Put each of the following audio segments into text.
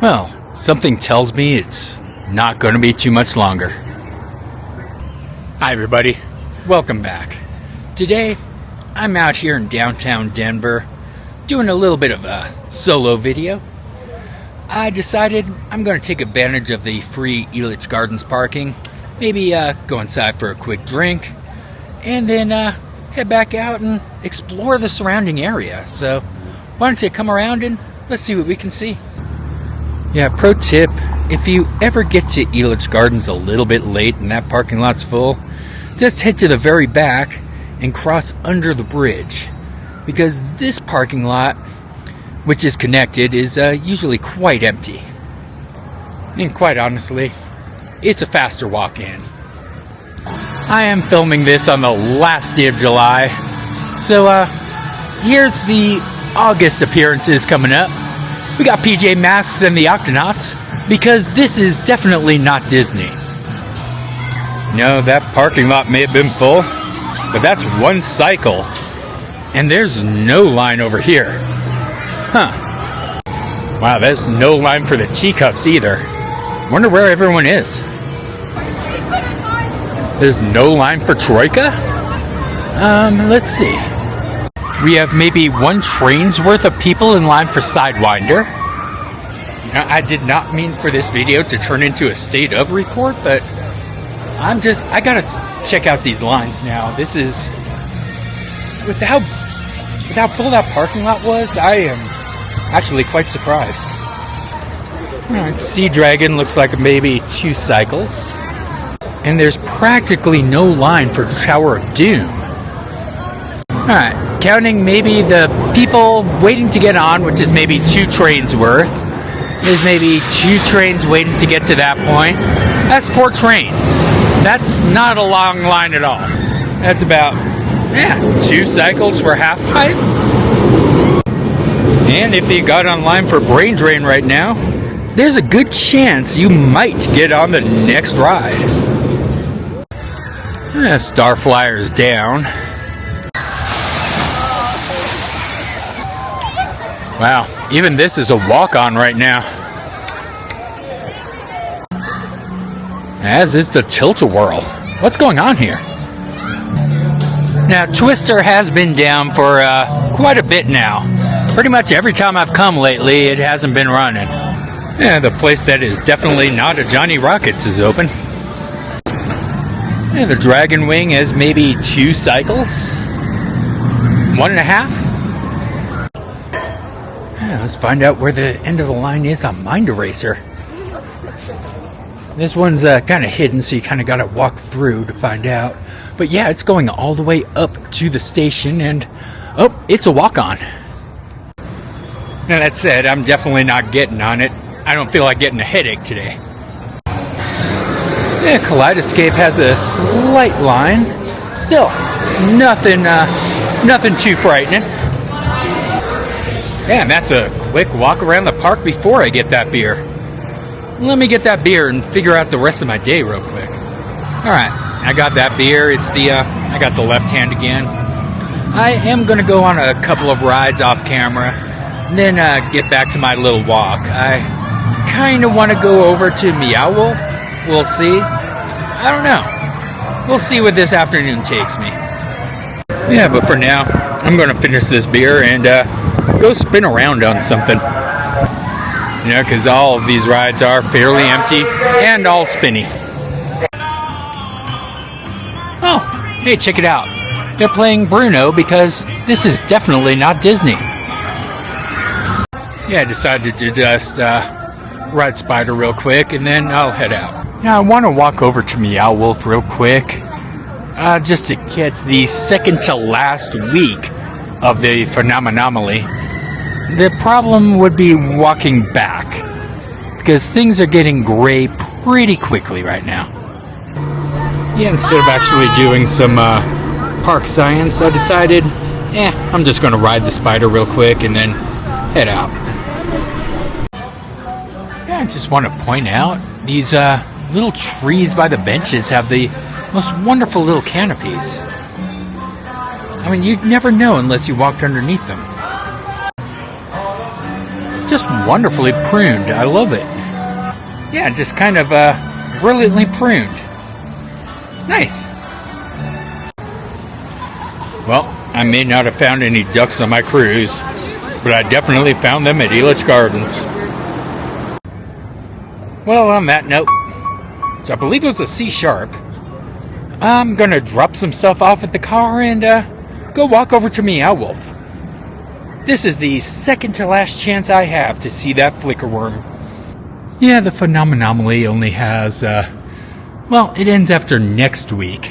Well, something tells me it's not going to be too much longer. Hi everybody, welcome back. Today, I'm out here in downtown Denver doing a little bit of a solo video. I decided I'm going to take advantage of the free Elitch Gardens parking, maybe go inside for a quick drink, and then head back out and explore the surrounding area. So why don't you come around and let's see what we can see. Yeah, pro tip, if you ever get to Elitch Gardens a little bit late and that parking lot's full, just head to the very back and cross under the bridge, because this parking lot, which is connected, is usually quite empty. And quite honestly, it's a faster walk in. I am filming this on the last day of July, so here's the August appearances coming up. We got PJ Masks and the Octonauts, because this is definitely not Disney. No, that parking lot may have been full, but that's one cycle. And there's no line over here. Huh. Wow, there's no line for the teacups either. Wonder where everyone is. There's no line for Troika? Let's see. We have maybe one train's worth of people in line for Sidewinder. Now, I did not mean for this video to turn into a state of report, but I gotta check out these lines now. This is, with how full that parking lot was, I am actually quite surprised. Alright, Sea Dragon looks like maybe 2 cycles. And there's practically no line for Tower of Doom. Alright, counting maybe the people waiting to get on, which is maybe 2 trains worth. There's maybe 2 trains waiting to get to that point. That's 4 trains. That's not a long line at all. That's about, 2 cycles for half pipe. And if you got online for Brain Drain right now, there's a good chance you might get on the next ride. Starflyer's down. Wow, even this is a walk-on right now. As is the Tilt-A-Whirl. What's going on here? Now, Twister has been down for quite a bit now. Pretty much every time I've come lately, it hasn't been running. Yeah, the place that is definitely not a Johnny Rockets is open. Yeah, the Dragon Wing has maybe 2 cycles. 1.5. Yeah, let's find out where the end of the line is on Mind Eraser. This one's kind of hidden, so you kind of got to walk through to find out. But yeah, it's going all the way up to the station, and it's a walk-on. Now that said, I'm definitely not getting on it. I don't feel like getting a headache today. Yeah, Kaleidoscape has a slight line. Still, nothing too frightening. Yeah, and that's a quick walk around the park before I get that beer. Let me get that beer and figure out the rest of my day real quick. Alright, I got that beer. It's I got the left hand again. I am going to go on a couple of rides off camera, and then get back to my little walk. I kind of want to go over to Meow Wolf. We'll see. I don't know. We'll see what this afternoon takes me. Yeah, but for now, I'm going to finish this beer and go spin around on something. You know, because all of these rides are fairly empty and all spinny. Oh, hey, check it out. They're playing Bruno because this is definitely not Disney. Yeah, I decided to just ride Spider real quick and then I'll head out. Now, I want to walk over to Meow Wolf real quick just to catch the second to last week of the Phenomenomaly. The problem would be walking back, because things are getting gray pretty quickly right now. Yeah, instead of actually doing some park science, I decided, I'm just going to ride the Spider real quick and then head out. Yeah, I just want to point out, these little trees by the benches have the most wonderful little canopies. I mean, you'd never know unless you walked underneath them. just wonderfully pruned. I love it. Yeah, just kind of brilliantly pruned. Nice. Well, I may not have found any ducks on my cruise, but I definitely found them at Elitch Gardens. Well, on that note, so I believe it was a C-sharp. I'm gonna drop some stuff off at the car and go walk over to Meow Wolf. This is the second to last chance I have to see that Flickerworm. Yeah, the Phenomenomally only has, well, it ends after next week.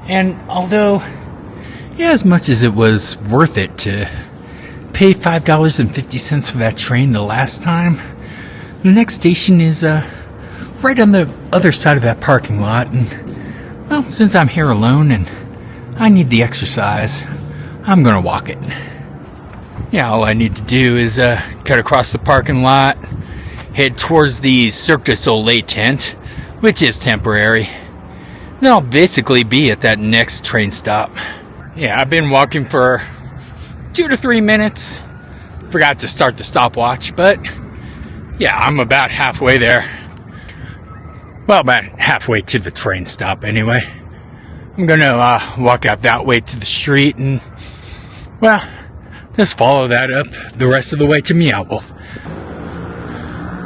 And although, yeah, as much as it was worth it to pay $5.50 for that train the last time, the next station is right on the other side of that parking lot. And, well, since I'm here alone and I need the exercise, I'm gonna walk it. Yeah, all I need to do is cut across the parking lot, head towards the Cirque du Soleil tent, which is temporary. Then I'll basically be at that next train stop. Yeah, I've been walking for 2 to 3 minutes. Forgot to start the stopwatch, but yeah, I'm about halfway there. Well, about halfway to the train stop anyway. I'm gonna walk out that way to the street and, well, just follow that up the rest of the way to Meow Wolf.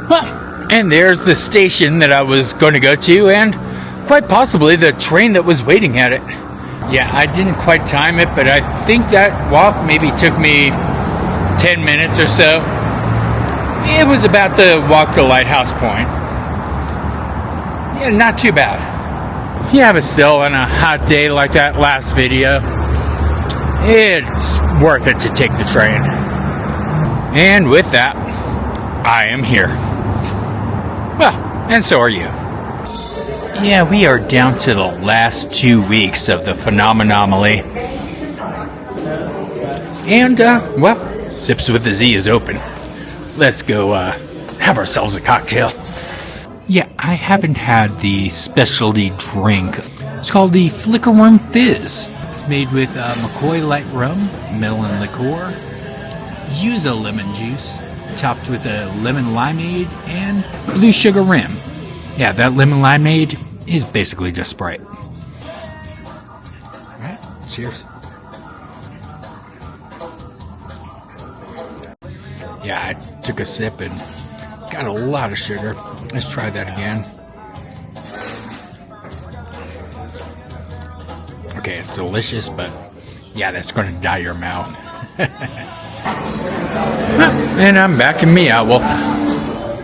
Well, and there's the station that I was going to go to, and quite possibly the train that was waiting at it. Yeah, I didn't quite time it, but I think that walk maybe took me 10 minutes or so. It was about the walk to Lighthouse Point. Yeah, not too bad. Yeah, but still, on a hot day like that last video, it's worth it to take the train. And with that, I am here. Well, and so are you. Yeah, we are down to the last 2 weeks of the Phenomenomaly. And, well, Sips with the Z is open. Let's go have ourselves a cocktail. Yeah, I haven't had the specialty drink. It's called the Flickerworm Fizz. It's made with McCoy light rum, melon liqueur, yuzu lemon juice, topped with a lemon limeade and blue sugar rim. Yeah, that lemon limeade is basically just Sprite. Alright, cheers. Yeah, I took a sip and got a lot of sugar. Let's try that again. Okay, it's delicious, but yeah, that's going to dye your mouth. And I'm back in Meow Wolf.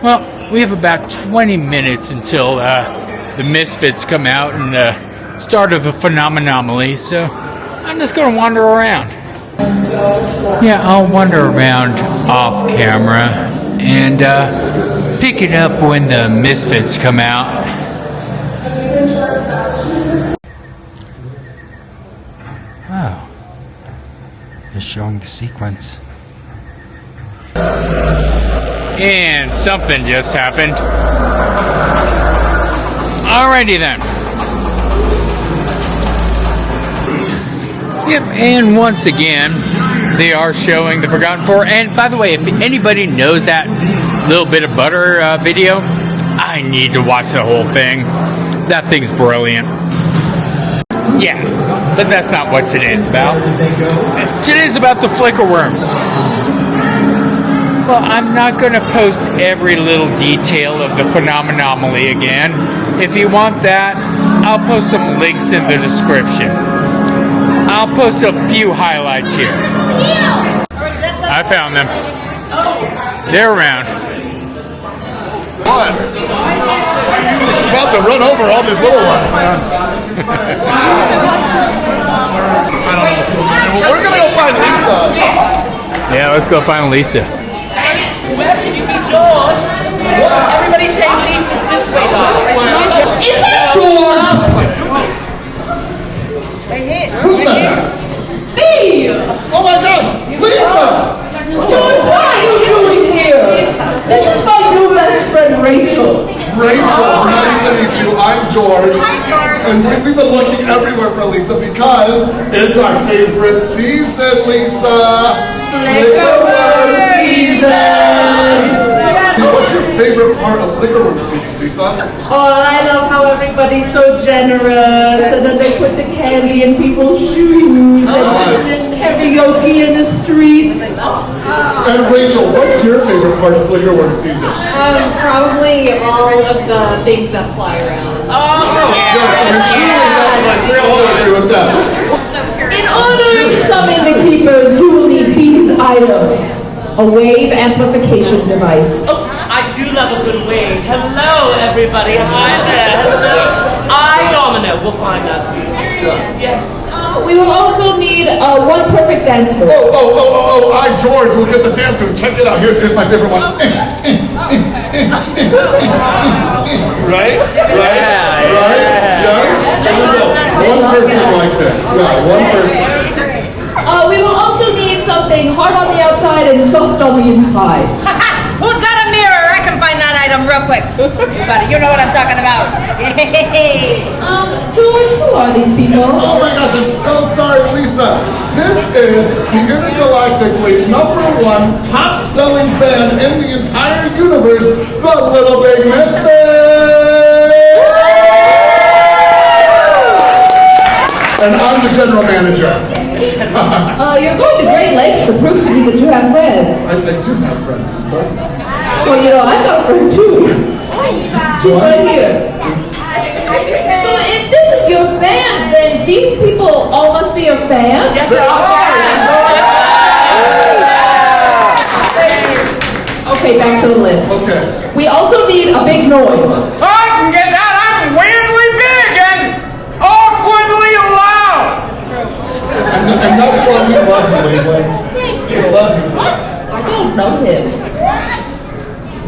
Well, we have about 20 minutes until the Misfits come out and the start of the Phenomenomally, so I'm just going to wander around. Yeah, I'll wander around off camera and pick it up when the Misfits come out. Oh, they're showing the sequence. And something just happened. Alrighty then. Yep, and once again, they are showing the Forgotten Four. And by the way, if anybody knows that little bit of butter video, I need to watch the whole thing. That thing's brilliant. Yeah, but that's not what today's about. Today's about the Flickerworms. Well, I'm not going to post every little detail of the Phenomenomally again. If you want that, I'll post some links in the description. I'll post a few highlights here. I found them. They're around. What? It's about to run over all these little ones, man. I don't know what's going on. Well, we're going to go find Lisa. Yeah, let's go find Lisa. Whoever you be George. Everybody's saying Lisa's this way, guys. Is that George? Oh my goodness. Right here. Who's that? Me! Oh my gosh, Lisa! George, what are you doing here? This is my new best friend, Rachel. Rachel, nice to meet you. I'm George. Hi, George. And we've been looking everywhere for Lisa because it's our favorite season, Lisa. Flickerworm season. favorite part of Flickerworm season, Lisa? Oh, I love how everybody's so generous, and then they put the candy in people's shoes, and there's karaoke in the streets. And Rachel, what's your favorite part of Flickerworm season? Probably all of the things that fly around. With that. In order to summon the keepers, you will need these items. A wave amplification device. Oh, I do love a good wave. Hello, everybody. Hi there. Hello. Domino. We'll find that for you. Yes. We will also need one perfect dance move. I, George, will get the dance move. Check it out. Here's my favorite one. Right? Yes? One person liked it. Yeah, one person. We will also need something hard on the outside and soft on the inside. Who's got a mirror? I can find that item real quick. You got it. You know what I'm talking about. George, who are these people? Oh my gosh, I'm so sorry, Lisa. This is the intergalactically #1 top-selling band in the entire universe, the Little Big Misfits! And I'm the general manager. You're going to great lengths to prove to me that you have friends. I do have friends, Lisa. Well, I've got a friend too. She's right here. So if this is your band, then these people all must be your fans? Yes, they are. Okay, back to the list. Okay. We also need a big noise. I can get that. I'm weirdly big and awkwardly loud. And that's why we love you, Leland. We love you. I don't know him.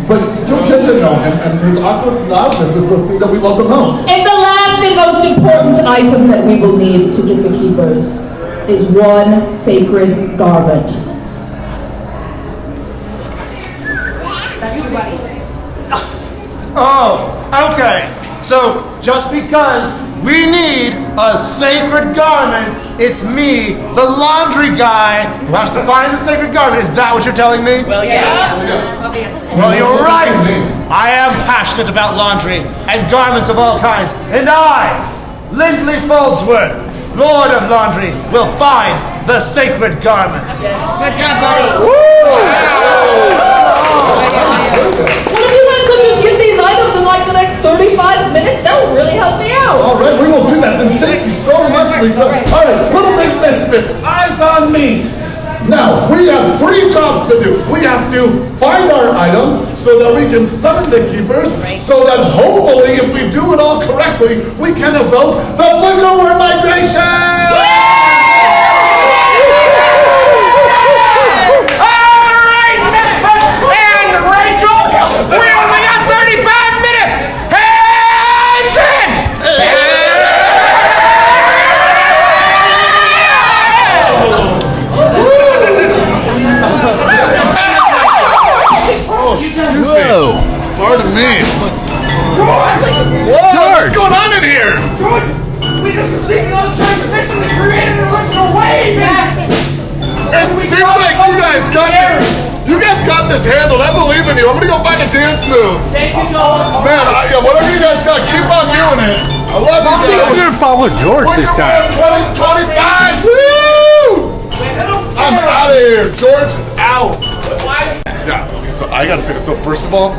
But you'll get to know him, and his awkward loudness is the thing that we love the most. And the last and most important item that we will need to give the keepers is one sacred garment. Oh, okay. So just because we need a sacred garment, it's me, the laundry guy, who has to find the sacred garment. Is that what you're telling me? Well, yeah. Well, you're right. I am passionate about laundry and garments of all kinds. And I, Lindley Foldsworth, Lord of Laundry, will find the sacred garment. Good job, buddy. What if you guys could just get these items in like the next 35 minutes? That would really help me out. All right, we will do that. Then thank you so much, Lisa. All right, Little Big Misfits, eyes on me. Now, we have 3 jobs to do. We have to find our items so that we can summon the keepers, so that hopefully, if we do it all correctly, we can evoke the Flickerworm migration! We only got 35 minutes! And 10! Oh, excuse me. Pardon me. Whoa, what's going on in here? George, we just received another transmission that created an original wave! It seems like you guys got this. You guys got this handled. I believe in you. I'm gonna go find a dance move. Thank you, George. Man, whatever you guys got, keep on doing it. I love you guys. I'm gonna follow George this time. 2025. Woo! I'm out of here. George is out. Yeah. Okay. So I gotta say. So first of all,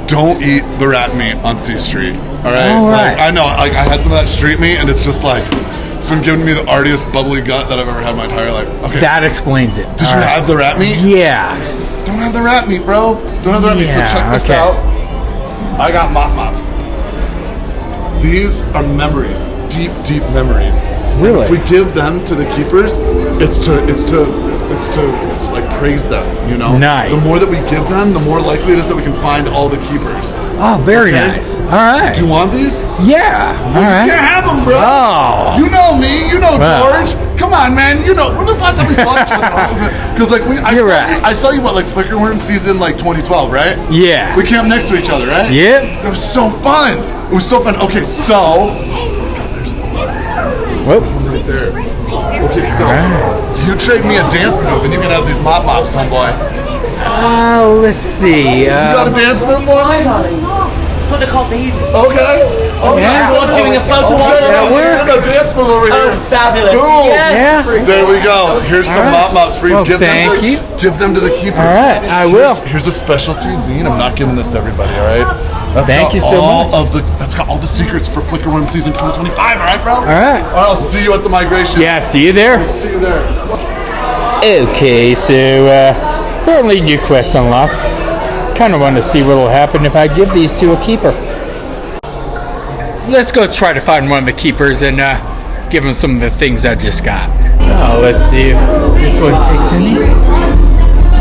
don't eat the rat meat on C Street. All right. All right. Like, I know. Like I had some of that street meat, and it's just like. It's been giving me the artiest bubbly gut that I've ever had in my entire life. Okay. That explains it. Did you have the rat meat? Yeah. Don't have the rat meat, bro. Don't have the rat meat. So check this out. I got mops. These are memories, deep memories. Really? If we give them to the keepers, it's to like praise them. You know. Nice. The more that we give them, the more likely it is that we can find all the keepers. Oh, very nice. All right. Do you want these? Yeah. All right. You can't have them, bro. Oh. You know me. You know Wow. George. Come on, man. You know. When was the last time we saw each other? Because like I saw you what, like Flickerworm season like 2012, right? Yeah. We camped next to each other, right? Yep. It was so fun. It was so fun. Okay, so. Whoop. Right there. Okay, so you trade me a dance move and you can have these mops, homeboy. Let's see. You got a dance move for me? What they call Fahiji. Okay. Okay. Yeah. Everyone's doing a flow to one. Check it out. We're doing a dance move over here. Oh, fabulous. Boom. Yes. Yeah. There we go. Here's some All right. mop-mops for you. Well, Give them thank you. Give them to the keepers. All right, I will. Here's a specialty zine. I'm not giving this to everybody, all right? Thank you so much. That's got all the secrets for Flickerworm season 2025, all right, bro? All right. I'll see you at the migration. Yeah, see you there. See you there. Okay, so apparently new quest unlocked. Kind of want to see what will happen if I give these to a keeper. Let's go try to find one of the keepers and give him some of the things I just got. Let's see if this one takes any.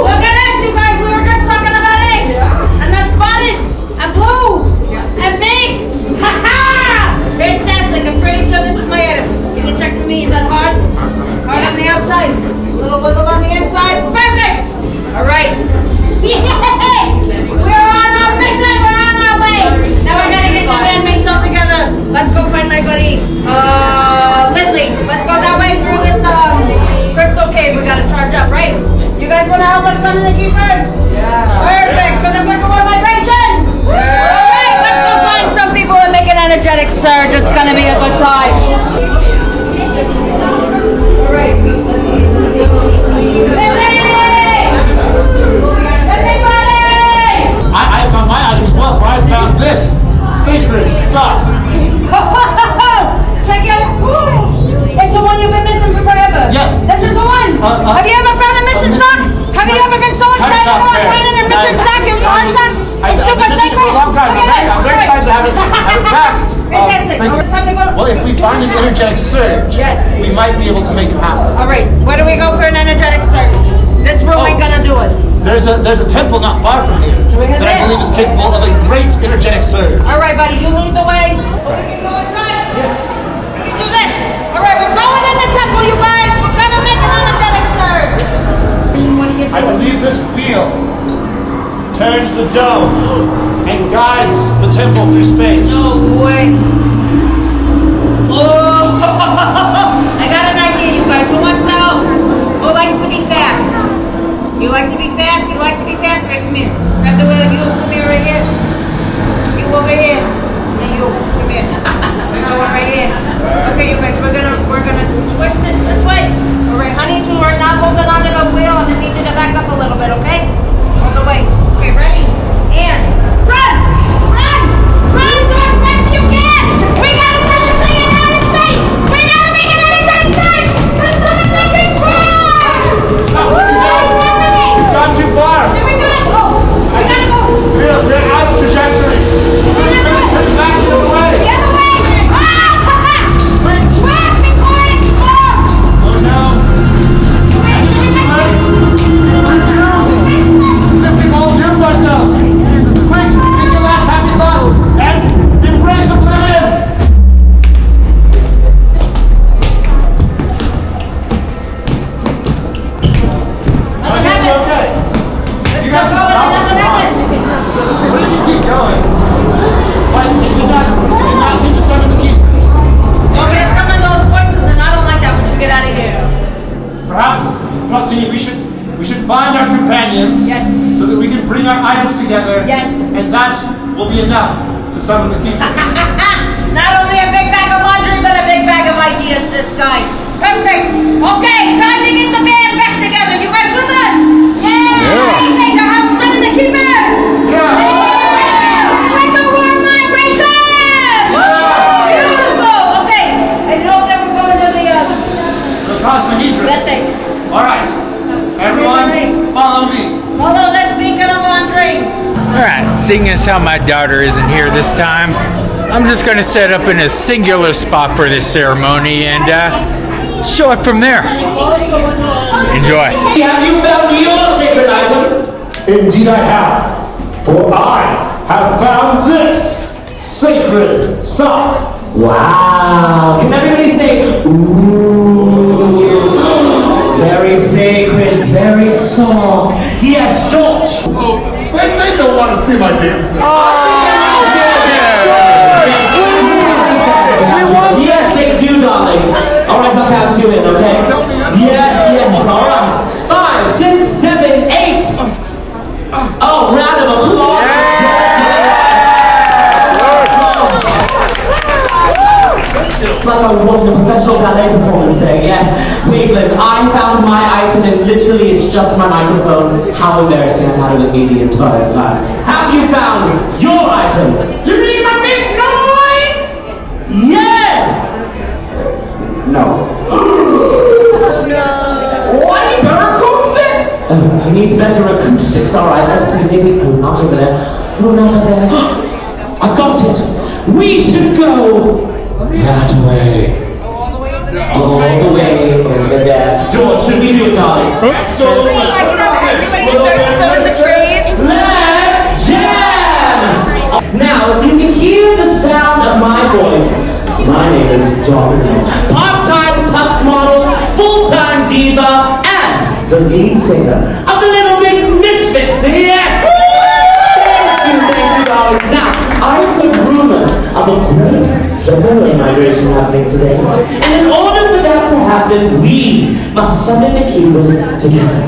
Look at this, you guys. We were just talking about eggs. And they're spotted and blue and big. Ha ha! Fantastic. I'm pretty sure this is my item. Can you check for me? Is that hard? Hard on the outside. Little wiggle on the inside. Perfect. All right. Yay! We're on our mission. We're on our way. Now I gotta get the bandmates all together. Let's go find my buddy, Lindley. Let's go that way through this crystal cave. We gotta charge up, right? You guys want to help us summon the keepers? Yeah. Perfect. For the Flickerworm migration. Yeah. All right. Let's go find some people and make an energetic surge. It's gonna be a good time. All right. I found my item as well, for I found this sacred sock. Check it out. It's the one you've been missing for forever. Yes. This is the one. Have you ever found a missing sock? Have you ever been so excited sock, about yeah. finding a missing sock? It's hard sock. It's super I've been sacred. for a long time. Look at I'm very it. excited to have it back. Fantastic. Thank you. Time to go. Well, if we find an energetic surge, Yes. we might be able to make it happen. All right. Where do we go for an energetic surge? This room ain't gonna do it. There's a temple not far from here we head that I there? believe is capable of a great energetic surge. All right, buddy. You lead the way. We can go inside. Yes. We can do this. All right. We're going in the temple, you guys. We're gonna make an energetic surge. What do you do? I believe this wheel turns the dome and guides the temple through space. No way. Oh! I got an idea, you guys. Who wants to help? Who likes to be fast? You like to be fast? You like to be fast? Okay, come here. Grab the wheel. You come here right here. You over here. And you come here. We're going right here. Okay, you guys. We're gonna twist this way. All right, honey. So we're not holding onto the wheel. I'm gonna need you to back up a little bit, okay? Hold the way. Okay, ready? And run! Run! Run! Go as fast as you can! We gotta send this thing in outer space! We gotta make it anytime soon! Cause someone's looking for We've gone too far. Here we go! Oh! We gotta go! We're out of trajectory. Turn back the other way. The other way! Quick! Before it explodes! Oh no. We've all doomed ourselves. Quick, think your last happy thoughts and embrace oblivion. Nothing You're happened! okay. Let's You go got to going stop and nothing it. happens! What if you keep going? But it did not seem to summon the keeper. Don't get some of those voices and I don't like that. We should get out of here. Perhaps, Francine, we should find our companions. Yes. So that we can bring our items together. Yes. And that will be enough to summon the keeper. Not only a big bag of laundry, but a big bag of ideas, this guy. Perfect. Okay, time to get the band back together. You guys with us? Yeah. Amazing to help summon the keepers. Flickerworm migration. Beautiful. Okay, I know that we're going to The Cosmohedron. that thing. All right. Everyone, follow me. Follow this beacon of laundry. Alright, seeing as how my daughter isn't here this time, I'm just going to set up in a singular spot for this ceremony and show it from there. Enjoy. Have you found your sacred item? Indeed I have, for I have found this sacred sock. Wow. Can everybody say, ooh? Very sacred, very soft. Yes, George. Oh, they don't want to see my dance now. Yes, they do, darling. All right, I'll count you in, okay? Yes, all right. 5, 6, 7, 8. Oh, round of applause. It's like I was watching a professional ballet performance there, yes. Waveland, I found my item and literally it's just my microphone. How embarrassing, I've had it with me the entire time. Have you found your item? You mean my big noise? Yeah! No. What? Better acoustics? Oh, he needs better acoustics, alright, let's see, maybe, oh, not over there. Oh, not over there. I've got it! We should go that way. All the way over there. George, should we do it, darling? Absolutely. Everybody start to fill in the trees. Let's jam! Now, if you can hear the sound of my voice, my name is Domino. Part-time tusk model, full-time diva, and the lead singer of the Little Big Misfits. Yes! Thank you, darlings. Now, I've heard rumors of a great Flickerworm migration happening today. And in order for that to happen, we must summon the keepers together.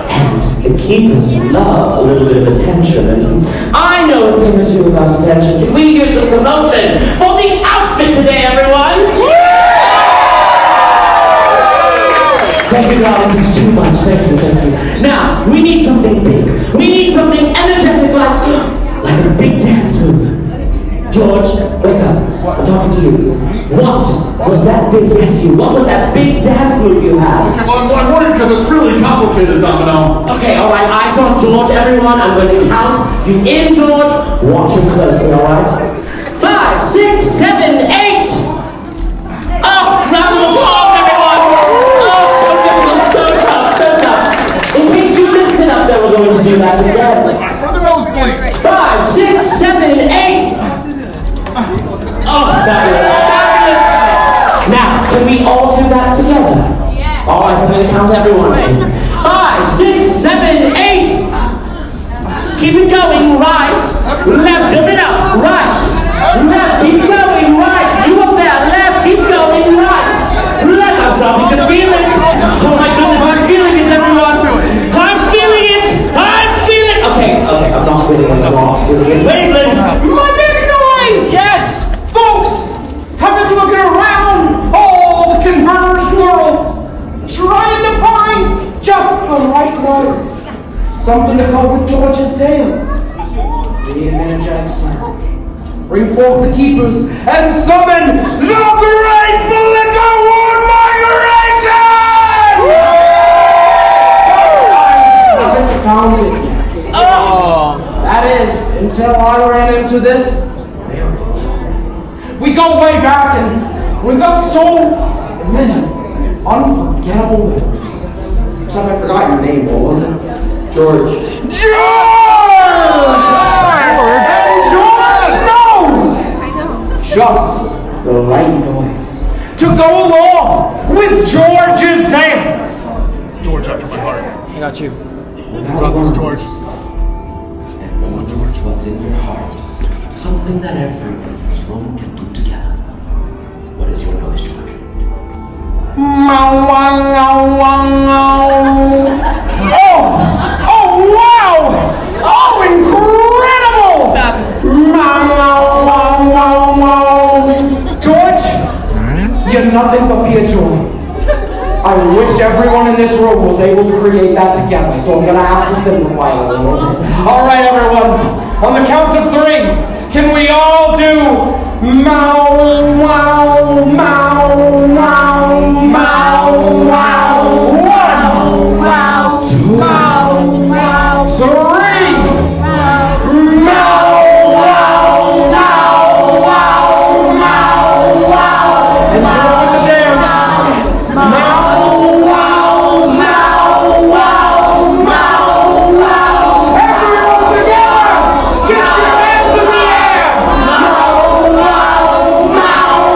And the keepers love a little bit of attention. And I know a thing or two about attention. Can we hear some commotion for the outfit today, everyone? Thank you, darlings. It's too much. Thank you. Now, we need something big. We need something energetic like a big dance move. George, wake up. I'm talking to you. What was that big, yes you, what was that big dance move you had? Okay, well, I'm worried because it's really complicated, Domino. Okay, alright, eyes on George, everyone. I'm going to count you in, George. Watch him closely, alright? 5, 6, 7, 8. Oh, round of applause, everyone. Oh, so difficult, so tough. In case you missed it up there, we're going to do that together. For the nosebleeds. 5, 6, 7, 8. Oh, fabulous. Now, can we all do that together? Yeah. All right, I'm going to count everyone. 5, 6, 7, 8. Keep it going, right. Left, build it up, right. Left, keep going, right. You up there, left, keep going, right. Left, I'm starting to feel it. Oh my goodness, I'm feeling it, everyone. I'm feeling it. Okay, I'm not feeling it. I'm not feeling it. Waveland. My big noise! Yes. Folks, have been looking around all the converged worlds, trying to find just the right words. Something to go with George's dance. We need an energetic surge. Bring forth the keepers and summon the great Flickerworm migration! I haven't found it yet. That is, until I ran into this. We go way back and we've got so many unforgettable memories. Except I forgot your name, what was it? George. George! And George knows just the right noise to go along with George's dance. George after my heart. I got you. Without words. George. And know, George, what's in your heart. Something that everyone in this room can do together. What is your noise, George? Oh, wow! Oh, incredible! George, you're nothing but pure joy. I wish everyone in this room was able to create that together, so I'm gonna have to simplify it a little bit. All right, everyone, on the count of 3, can we all do Meow, wow, Meow, wow, Meow, wow. 1, 2, 3. Meow, wow, Meow, wow, Meow, wow. And throw with the dance. Meow, wow, Meow, wow, Meow, wow. Everyone together, get your hands in the air. Meow, wow, Meow,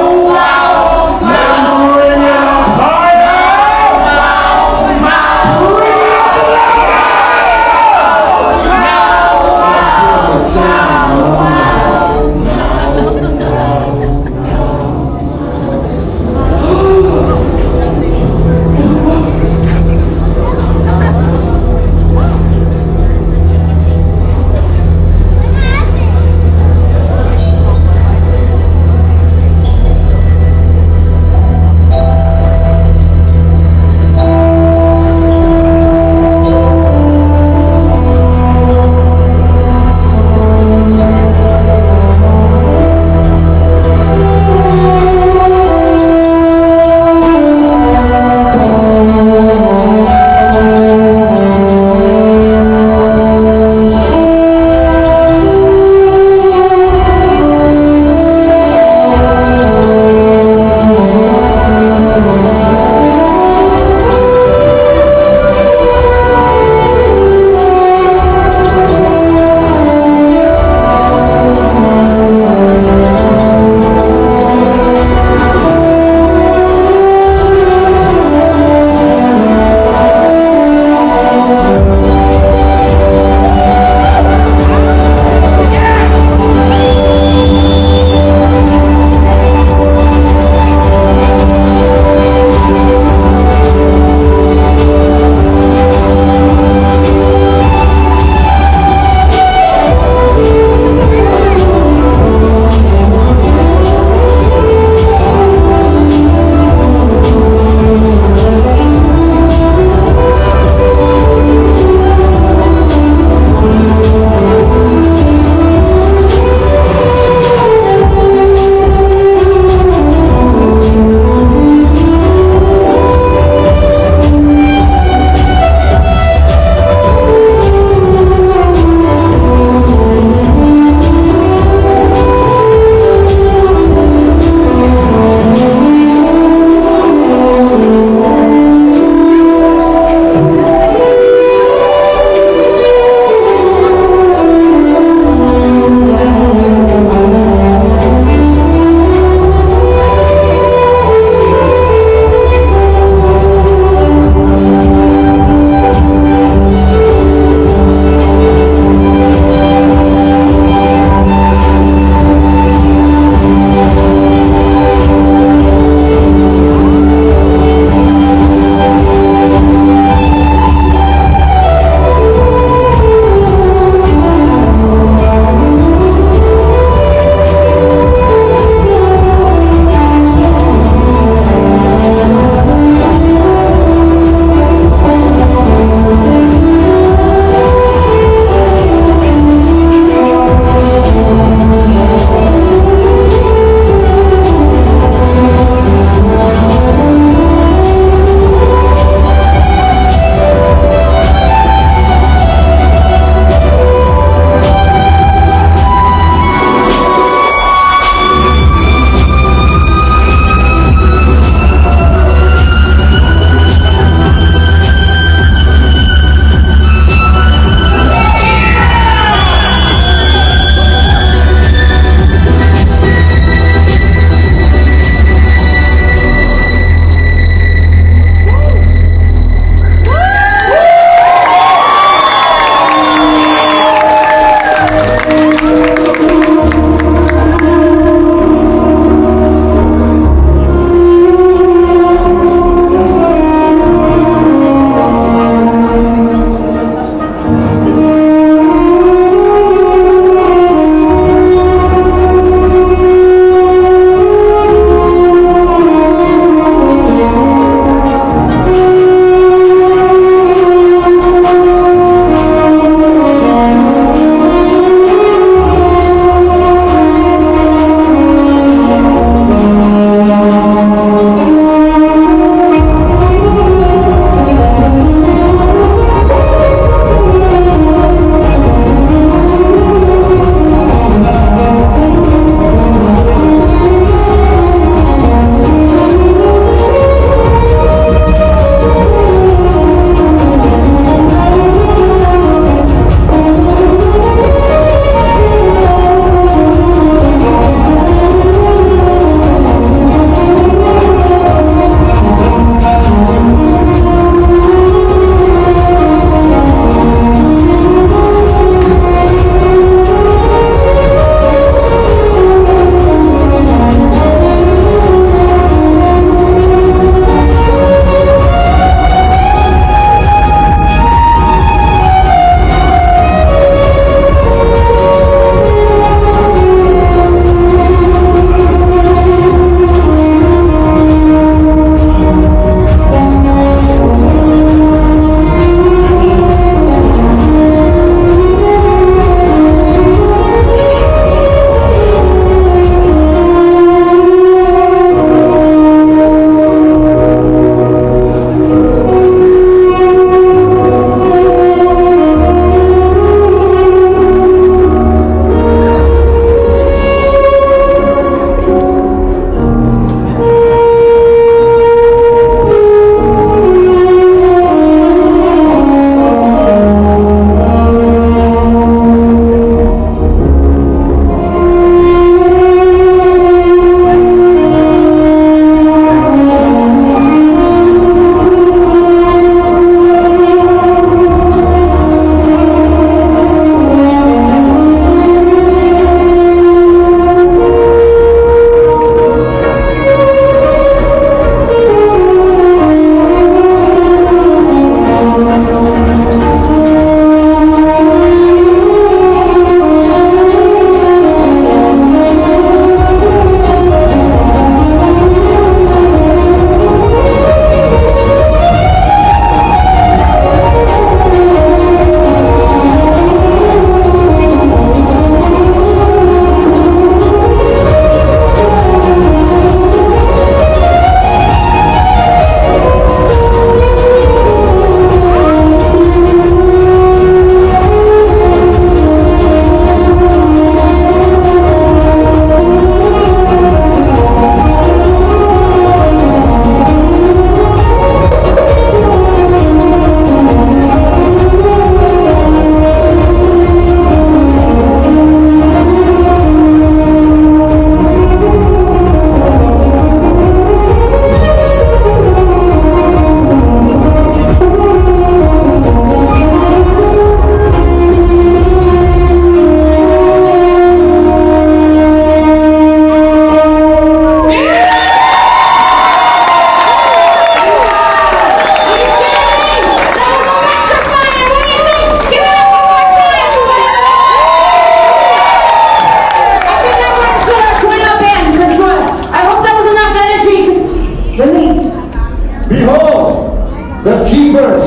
The keepers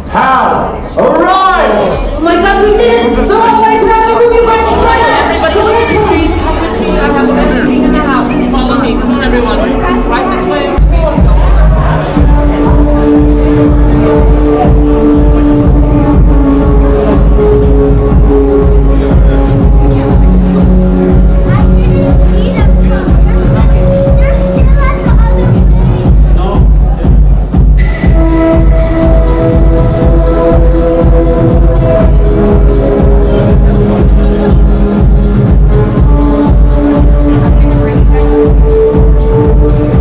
have arrived! Oh my God, we did it! So always rather moving by the Everybody, please come with me. I have the best meeting in the house. Follow me. Come on, everyone. Right this way. Thank you.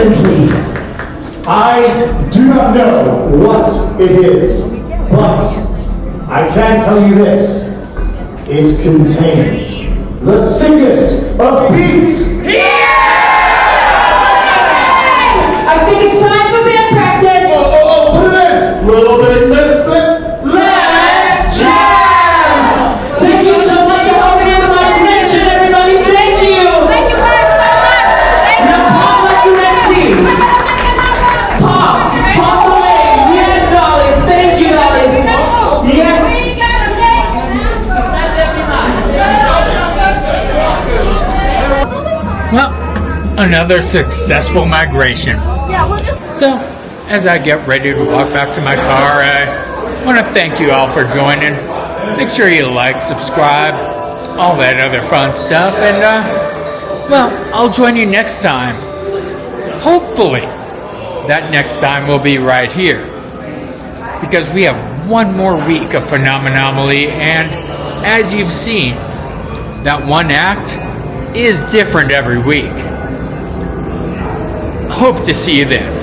simply. I do not know what it is, but I can tell you this. It contains the sickest of beats. I think it's time for band practice. Put it in! Little Big Misfits! Let's jam! Thank you so much for coming into my connection, everybody. Thank you. Thank you guys so much. Thank you. Now, Paul, like you ready to see. Pop the waves. Yes, Alex. Thank you, Alex. Yeah. We gotta make Well, another successful migration. Yeah, we'll just. So, as I get ready to walk back to my car, I want to thank you all for joining. Make sure you like, subscribe, all that other fun stuff, and, well, I'll join you next time. Hopefully, that next time will be right here. Because we have one more week of Phenomenomaly, and as you've seen, that one act is different every week. Hope to see you then.